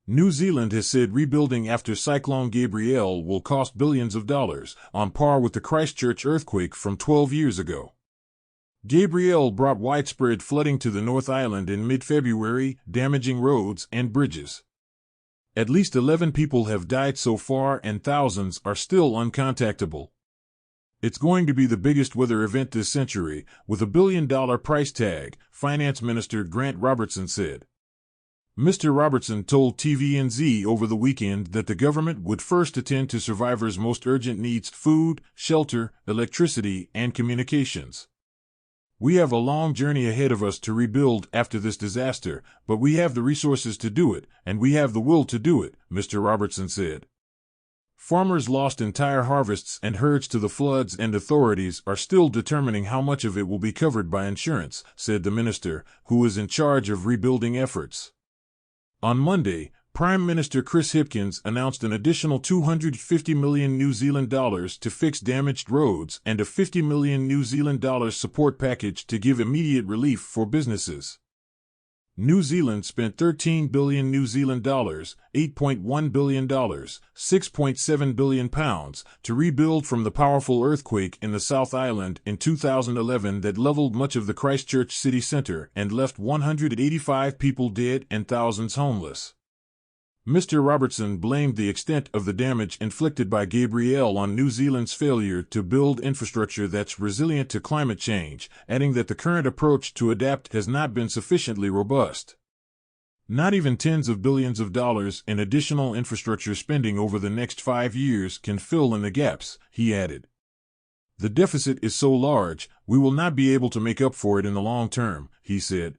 New Zealand has said rebuilding after Cyclone Gabrielle will cost billions of dollars, on par with the Christchurch earthquake from 12 years ago. Gabrielle brought widespread flooding to the North Island in mid-February, damaging roads and bridges. At least 11 people have died so far and thousands are still uncontactable. It's going to be the biggest weather event this century, with a billion-dollar price tag, Finance Minister Grant Robertson said. Mr. Robertson told TVNZ over the weekend that the government would first attend to survivors' most urgent needs: food, shelter, electricity, and communications. We have a long journey ahead of us to rebuild after this disaster, but we have the resources to do it, and we have the will to do it, Mr. Robertson said. Farmers lost entire harvests and herds to the floods, and authorities are still determining how much of it will be covered by insurance, said the minister, who is in charge of rebuilding efforts. On Monday, Prime Minister Chris Hipkins announced an additional $250 million New Zealand dollars to fix damaged roads and a $50 million New Zealand dollars support package to give immediate relief for businesses. New Zealand spent 13 billion New Zealand dollars, $8.1 billion, 6.7 billion pounds, to rebuild from the powerful earthquake in the South Island in 2011 that leveled much of the Christchurch city centre and left 185 people dead and thousands homeless. Mr. Robertson blamed the extent of the damage inflicted by Gabrielle on New Zealand's failure to build infrastructure that's resilient to climate change, adding that the current approach to adapt has not been sufficiently robust. Not even tens of billions of dollars in additional infrastructure spending over the next 5 years can fill in the gaps, he added. The deficit is so large, we will not be able to make up for it in the long term, he said.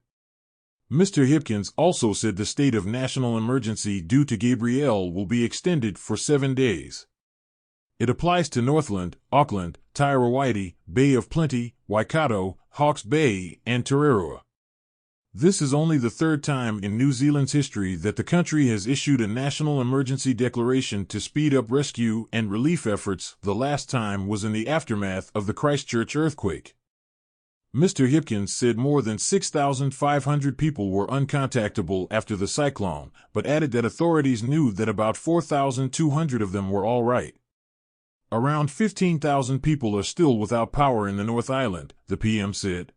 Mr. Hipkins also said the state of national emergency due to Gabrielle will be extended for 7 days. It applies to Northland, Auckland, Tairawhiti, Bay of Plenty, Waikato, Hawke's Bay, and Tararua. This is only the third time in New Zealand's history that the country has issued a national emergency declaration to speed up rescue and relief efforts. The last time was in the aftermath of the Christchurch earthquake. Mr. Hipkins said more than 6,500 people were uncontactable after the cyclone, but added that authorities knew that about 4,200 of them were all right. Around 15,000 people are still without power in the North Island, the PM said.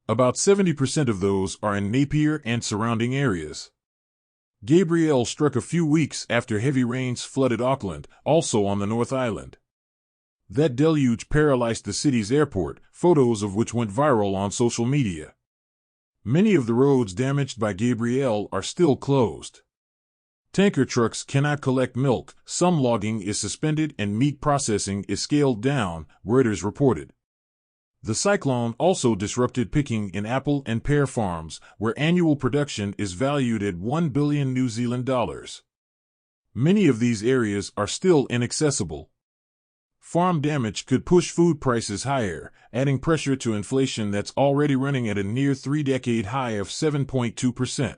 About 70% of those are in Napier and surrounding areas. Gabrielle struck a few weeks after heavy rains flooded Auckland, also on the North Island. That deluge paralyzed the city's airport, photos of which went viral on social media. Many of the roads damaged by Gabrielle are still closed. Tanker trucks cannot collect milk, some logging is suspended, and meat processing is scaled down, Reuters reported. The cyclone also disrupted picking in apple and pear farms, where annual production is valued at 1 billion New Zealand dollars. Many of these areas are still inaccessible. Farm damage could push food prices higher, adding pressure to inflation that's already running at a near 3-decade high of 7.2%.